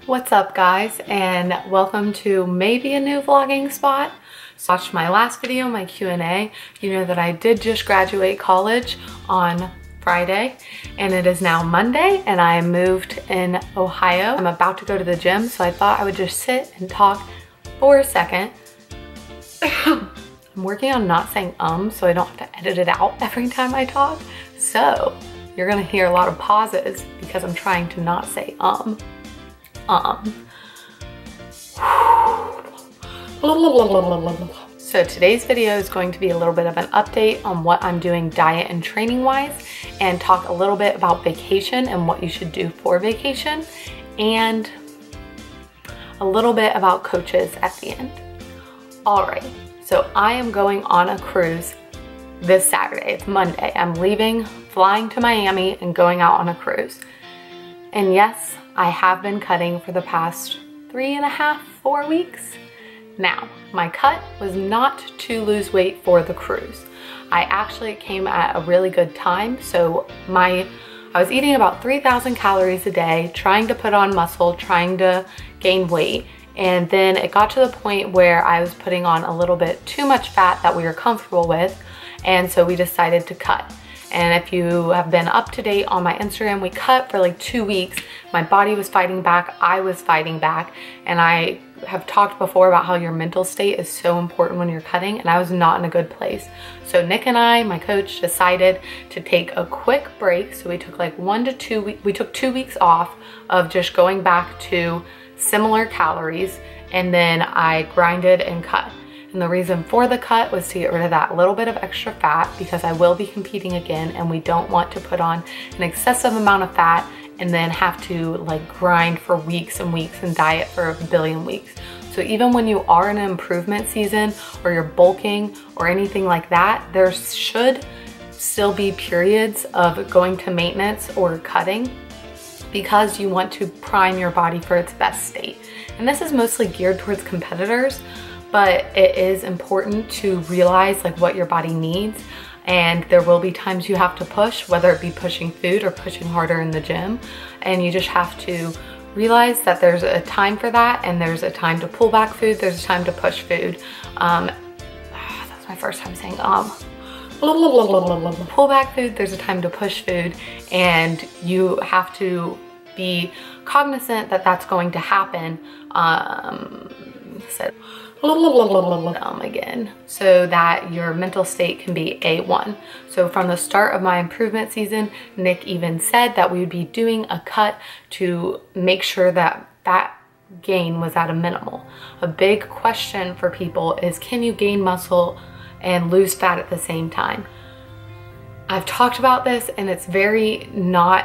What's up guys, and welcome to maybe a new vlogging spot. So watch my last video, my Q&A. You know that I did just graduate college on Friday and it is now Monday and I moved in Ohio. I'm about to go to the gym, so I thought I would just sit and talk for a second. I'm working on not saying so I don't have to edit it out every time I talk. So you're gonna hear a lot of pauses because I'm trying to not say So today's video is going to be a little bit of an update on what I'm doing diet and training wise, and talk a little bit about vacation and what you should do for vacation, and a little bit about coaches at the end. Alright, so I am going on a cruise this Saturday. It's Monday. I'm leaving, flying to Miami and going out on a cruise. And yes, I have been cutting for the past 3.5, 4 weeks. Now, my cut was not to lose weight for the cruise. I actually came at a really good time. So I was eating about 3,000 calories a day, trying to put on muscle, trying to gain weight. And then it got to the point where I was putting on a little bit too much fat that we were comfortable with. And so we decided to cut. And if you have been up to date on my Instagram, we cut for like 2 weeks. My body was fighting back, I was fighting back, and I have talked before about how your mental state is so important when you're cutting, and I was not in a good place. So Nick and I, my coach, decided to take a quick break. So we took like 1 to 2 weeks, we took 2 weeks off of just going back to similar calories, and then I grinded and cut. And the reason for the cut was to get rid of that little bit of extra fat, because I will be competing again and we don't want to put on an excessive amount of fat and then have to like grind for weeks and weeks and diet for a billion weeks. So even when you are in an improvement season or you're bulking or anything like that, there should still be periods of going to maintenance or cutting, because you want to prime your body for its best state. And this is mostly geared towards competitors, but it is important to realize like what your body needs. And there will be times you have to push, whether it be pushing food or pushing harder in the gym. And you just have to realize that there's a time for that, and there's a time to pull back food, there's a time to push food. That's my first time saying pull back food, there's a time to push food, and you have to be cognizant that that's going to happen. Again, so that your mental state can be A1. So from the start of my improvement season, Nick even said that we would be doing a cut to make sure that that gain was at a minimal. A big question for people is, can you gain muscle and lose fat at the same time? I've talked about this and it's very not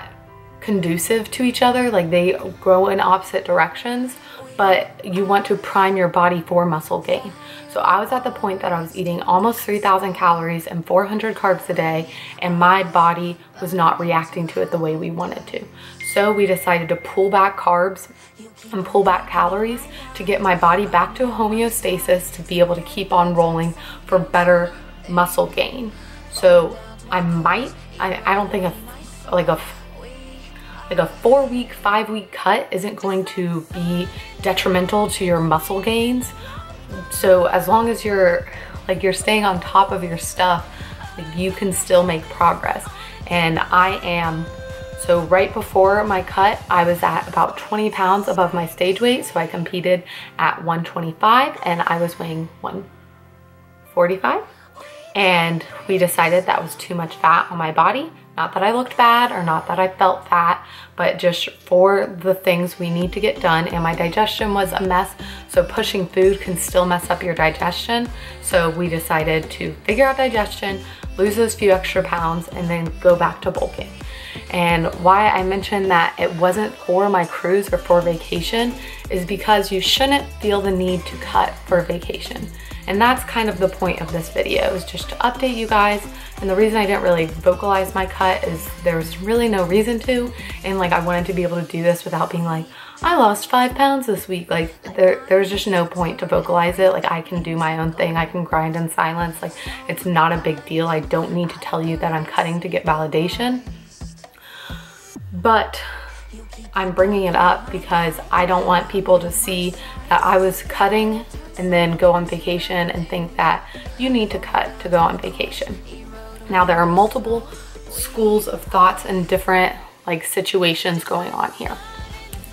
conducive to each other, like they grow in opposite directions, but you want to prime your body for muscle gain. So I was at the point that I was eating almost 3,000 calories and 400 carbs a day, and my body was not reacting to it the way we wanted to. So we decided to pull back carbs and pull back calories to get my body back to homeostasis to be able to keep on rolling for better muscle gain. So I don't think a 4-week, 5-week cut isn't going to be detrimental to your muscle gains. So as long as you're staying on top of your stuff, like, you can still make progress. And I am. So right before my cut, I was at about 20 pounds above my stage weight. So I competed at 125 and I was weighing 145. And we decided that was too much fat on my body. Not that I looked bad or not that I felt fat, but just for the things we need to get done. And my digestion was a mess, so pushing food can still mess up your digestion. So we decided to figure out digestion, lose those few extra pounds, and then go back to bulking. And why I mentioned that it wasn't for my cruise or for vacation is because you shouldn't feel the need to cut for vacation. And that's kind of the point of this video, is just to update you guys. And the reason I didn't really vocalize my cut is there was really no reason to. And like, I wanted to be able to do this without being like, I lost 5 pounds this week. Like there's just no point to vocalize it. Like I can do my own thing. I can grind in silence. Like it's not a big deal. I don't need to tell you that I'm cutting to get validation. But I'm bringing it up because I don't want people to see that I was cutting and then go on vacation and think that you need to cut to go on vacation. Now, there are multiple schools of thoughts and different like situations going on here.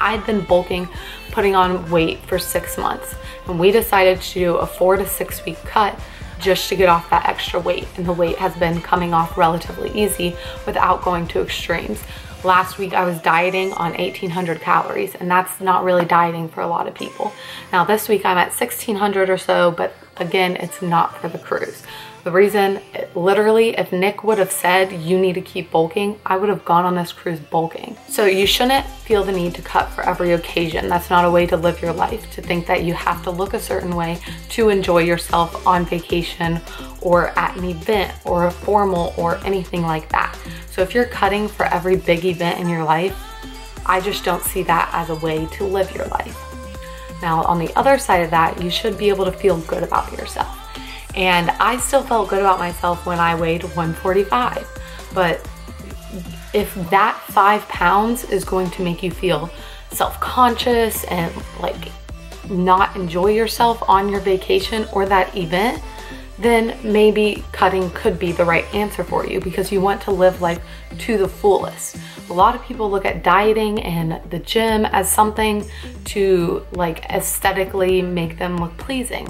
I'd been bulking, putting on weight for 6 months, and we decided to do a 4 to 6 week cut just to get off that extra weight, and the weight has been coming off relatively easy without going to extremes. Last week I was dieting on 1,800 calories, and that's not really dieting for a lot of people. Now this week I'm at 1,600 or so, but again, it's not for the cruise. The reason, literally, if Nick would have said you need to keep bulking, I would have gone on this cruise bulking. So you shouldn't feel the need to cut for every occasion. That's not a way to live your life, to think that you have to look a certain way to enjoy yourself on vacation or at an event or a formal or anything like that. So if you're cutting for every big event in your life, I just don't see that as a way to live your life. Now, on the other side of that, you should be able to feel good about yourself. And I still felt good about myself when I weighed 145. But if that 5 pounds is going to make you feel self-conscious and like not enjoy yourself on your vacation or that event, then maybe cutting could be the right answer for you, because you want to live life to the fullest. A lot of people look at dieting and the gym as something to like aesthetically make them look pleasing.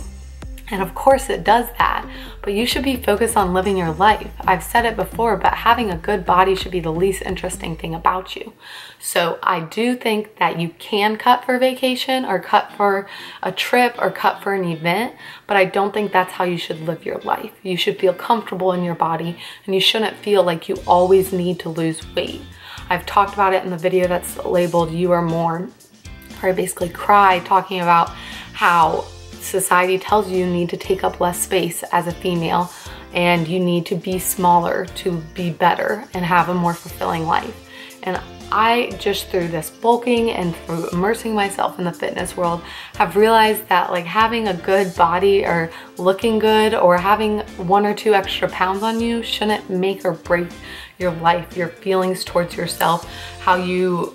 And of course it does that, but you should be focused on living your life. I've said it before, but having a good body should be the least interesting thing about you. So I do think that you can cut for vacation or cut for a trip or cut for an event, but I don't think that's how you should live your life. You should feel comfortable in your body, and you shouldn't feel like you always need to lose weight. I've talked about it in the video that's labeled You Are More, where I basically cry talking about how society tells you need to take up less space as a female and you need to be smaller to be better and have a more fulfilling life. And I just, through this bulking and through immersing myself in the fitness world, have realized that like having a good body or looking good or having 1 or 2 extra pounds on you shouldn't make or break your life, your feelings towards yourself, how you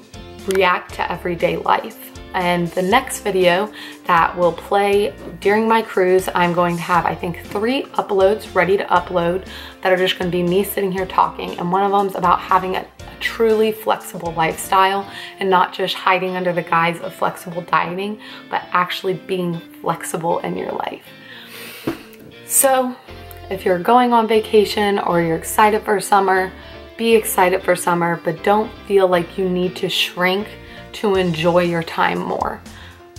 react to everyday life. And the next video that will play during my cruise, I'm going to have, I think, 3 uploads ready to upload that are just going to be me sitting here talking. And one of them is about having a truly flexible lifestyle and not just hiding under the guise of flexible dieting, but actually being flexible in your life. So if you're going on vacation or you're excited for summer, be excited for summer, but don't feel like you need to shrink to enjoy your time more.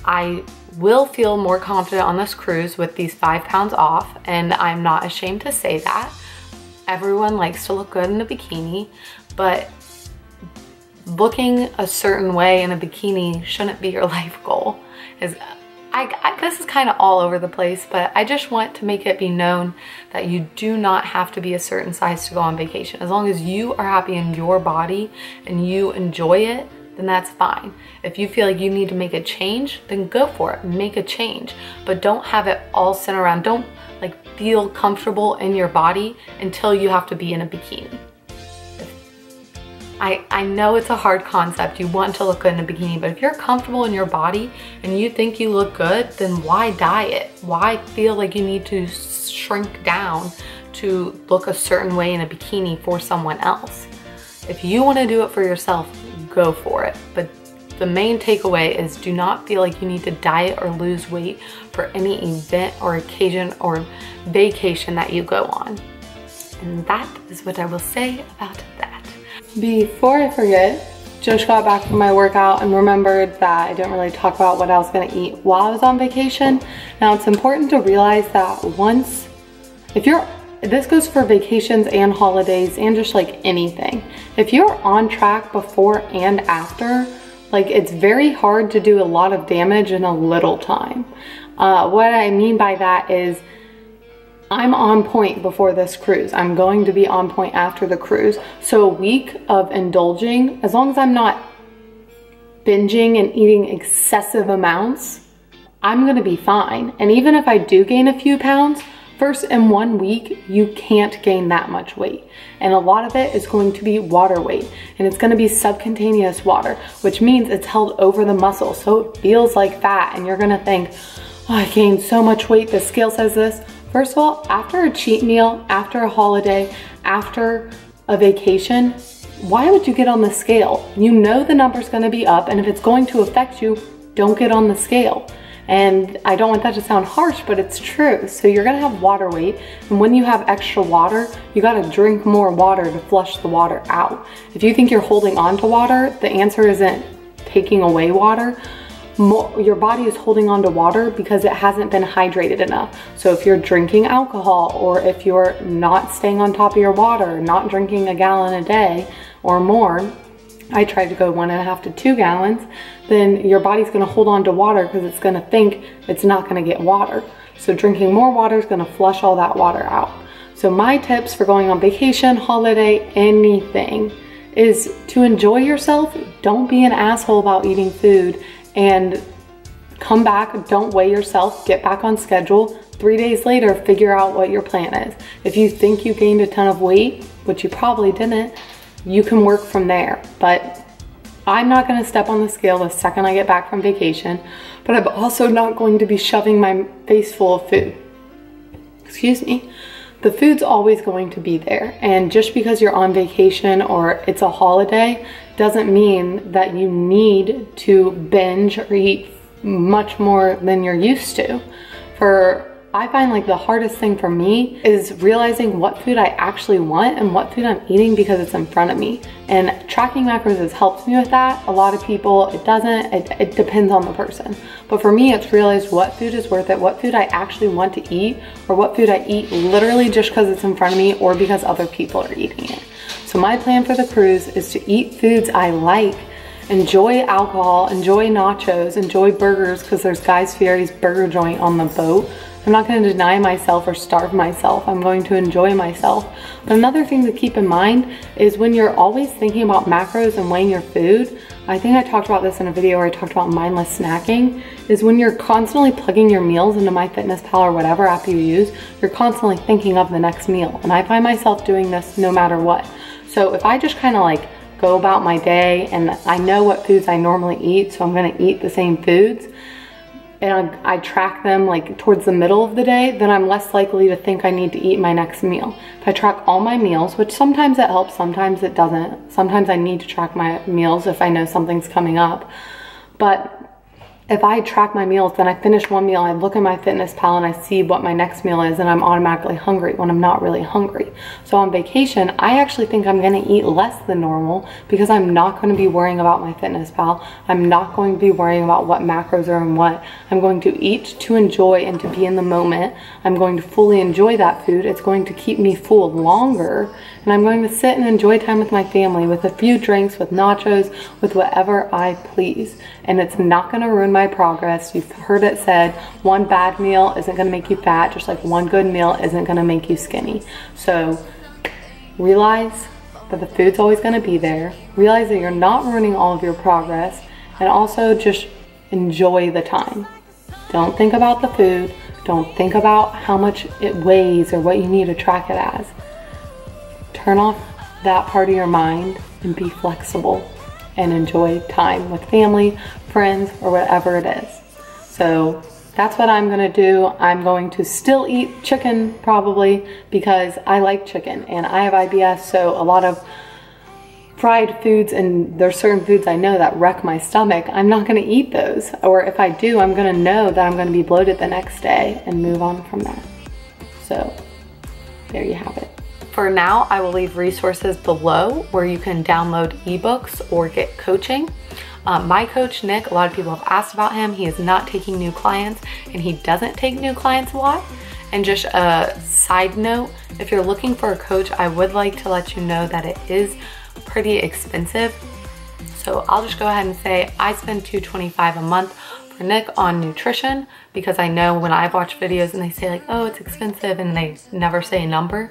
I will feel more confident on this cruise with these 5 pounds off, and I'm not ashamed to say that. Everyone likes to look good in a bikini, but looking a certain way in a bikini shouldn't be your life goal. This is kind of all over the place, but I just want to make it be known that you do not have to be a certain size to go on vacation. As long as you are happy in your body and you enjoy it, then that's fine. If you feel like you need to make a change, then go for it, make a change. But don't have it all centered around, don't like feel comfortable in your body until you have to be in a bikini. I know it's a hard concept, you want to look good in a bikini, but if you're comfortable in your body and you think you look good, then why diet? Why feel like you need to shrink down to look a certain way in a bikini for someone else? If you want to do it for yourself, go for it. But the main takeaway is do not feel like you need to diet or lose weight for any event or occasion or vacation that you go on. And that is what I will say about that. Before I forget, just got back from my workout and remembered that I didn't really talk about what I was gonna eat while I was on vacation. Now it's important to realize that this goes for vacations and holidays and just like anything. If you're on track before and after, like it's very hard to do a lot of damage in a little time. What I mean by that is I'm on point before this cruise. I'm going to be on point after the cruise. So a week of indulging, as long as I'm not binging and eating excessive amounts, I'm gonna be fine. And even if I do gain a few pounds, First, in 1 week, you can't gain that much weight. And a lot of it is going to be water weight. And it's gonna be subcutaneous water, which means it's held over the muscle. So it feels like fat. And you're gonna think, oh, I gained so much weight, the scale says this. First of all, after a cheat meal, after a holiday, after a vacation, why would you get on the scale? You know the number's gonna be up, and if it's going to affect you, don't get on the scale. And I don't want that to sound harsh, but it's true. So you're gonna have water weight, and when you have extra water, you gotta drink more water to flush the water out. If you think you're holding on to water, the answer isn't taking away water. Your body is holding on to water because it hasn't been hydrated enough. So if you're drinking alcohol, or if you're not staying on top of your water, not drinking a gallon a day or more, I tried to go 1.5 to 2 gallons, then your body's gonna hold on to water because it's gonna think it's not gonna get water. So drinking more water is gonna flush all that water out. So my tips for going on vacation, holiday, anything, is to enjoy yourself. Don't be an asshole about eating food, and come back, don't weigh yourself, get back on schedule. 3 days later, figure out what your plan is. If you think you gained a ton of weight, which you probably didn't, you can work from there. But I'm not gonna step on the scale the second I get back from vacation, but I'm also not going to be shoving my face full of food. Excuse me. The food's always going to be there. And just because you're on vacation or it's a holiday doesn't mean that you need to binge or eat much more than you're used to. I find like the hardest thing for me is realizing what food I actually want and what food I'm eating because it's in front of me. And tracking macros has helped me with that. A lot of people, it doesn't. It depends on the person. But for me, it's realized what food is worth it, what food I actually want to eat, or what food I eat literally just because it's in front of me or because other people are eating it. So my plan for the cruise is to eat foods I like, enjoy alcohol, enjoy nachos, enjoy burgers, because there's Guy's Fieri's burger joint on the boat. I'm not going to deny myself or starve myself. I'm going to enjoy myself. But another thing to keep in mind is when you're always thinking about macros and weighing your food, I think I talked about this in a video where I talked about mindless snacking, is when you're constantly plugging your meals into MyFitnessPal or whatever app you use, you're constantly thinking of the next meal. And I find myself doing this no matter what. So if I just kind of like go about my day and I know what foods I normally eat, so I'm going to eat the same foods, and I track them like towards the middle of the day, then I'm less likely to think I need to eat my next meal. If I track all my meals, which sometimes it helps, sometimes it doesn't. Sometimes I need to track my meals if I know something's coming up. But if I track my meals, then I finish one meal, I look at MyFitnessPal and I see what my next meal is, and I'm automatically hungry when I'm not really hungry. So on vacation, I actually think I'm gonna eat less than normal because I'm not gonna be worrying about MyFitnessPal. I'm not going to be worrying about what macros are and what. I'm going to eat to enjoy and to be in the moment. I'm going to fully enjoy that food. It's going to keep me full longer, and I'm going to sit and enjoy time with my family with a few drinks, with nachos, with whatever I please. And it's not gonna ruin my progress. You've heard it said, one bad meal isn't gonna make you fat, just like one good meal isn't gonna make you skinny. So realize that the food's always gonna be there. Realize that you're not ruining all of your progress, and also just enjoy the time. Don't think about the food. Don't think about how much it weighs or what you need to track it as. Turn off that part of your mind and be flexible and enjoy time with family, friends, or whatever it is. So that's what I'm gonna do. I'm going to still eat chicken probably because I like chicken and I have IBS, so a lot of fried foods, and there's certain foods I know that wreck my stomach, I'm not gonna eat those. Or if I do, I'm gonna know that I'm gonna be bloated the next day and move on from that. So there you have it. For now, I will leave resources below where you can download ebooks or get coaching. My coach, Nick, a lot of people have asked about him. He is not taking new clients, and he doesn't take new clients a lot. And just a side note, if you're looking for a coach, I would like to let you know that it is pretty expensive. So I'll just go ahead and say I spend $225 a month for Nick on nutrition, because I know when I've watched videos and they say like, oh, it's expensive, and they never say a number.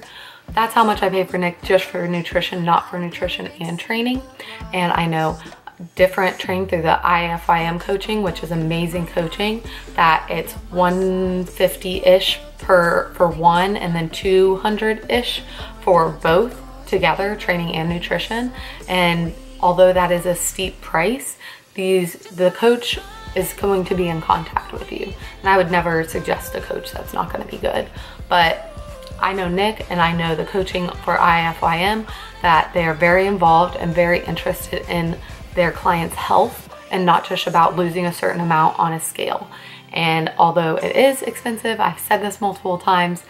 That's how much I pay for Nick just for nutrition, not for nutrition and training. And I know different trained through the IFIM coaching, which is amazing coaching, that it's $150-ish for one and then $200-ish for both together, training and nutrition. And although that is a steep price, the coach is going to be in contact with you. And I would never suggest a coach that's not going to be good. But I know Nick and I know the coaching for IFIM, that they are very involved and very interested in their clients' health and not just about losing a certain amount on a scale. And although it is expensive, I've said this multiple times,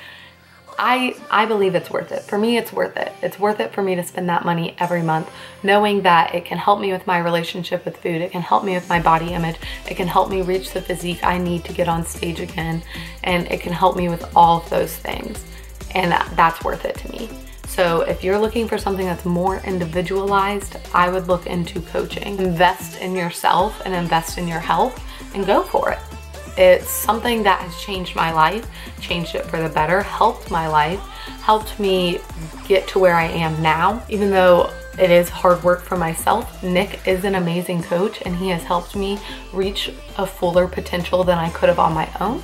I believe it's worth it. For me, it's worth it. It's worth it for me to spend that money every month, knowing that it can help me with my relationship with food. It can help me with my body image. It can help me reach the physique I need to get on stage again. And it can help me with all of those things. And that's worth it to me. So if you're looking for something that's more individualized, I would look into coaching. Invest in yourself and invest in your health and go for it. It's something that has changed my life, changed it for the better, helped my life, helped me get to where I am now. Even though it is hard work for myself, Nick is an amazing coach and he has helped me reach a fuller potential than I could have on my own.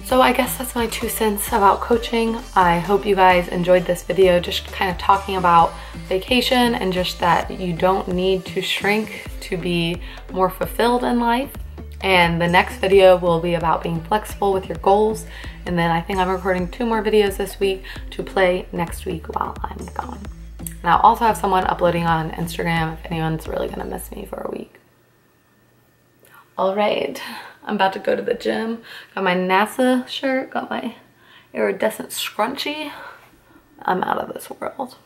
So I guess that's my 2 cents about coaching. I hope you guys enjoyed this video, just kind of talking about vacation and just that you don't need to shrink to be more fulfilled in life. And the next video will be about being flexible with your goals. And then I think I'm recording 2 more videos this week to play next week while I'm gone. And I'll also have someone uploading on Instagram if anyone's really gonna miss me for a week. All right, I'm about to go to the gym. Got my NASA shirt, got my iridescent scrunchie. I'm out of this world.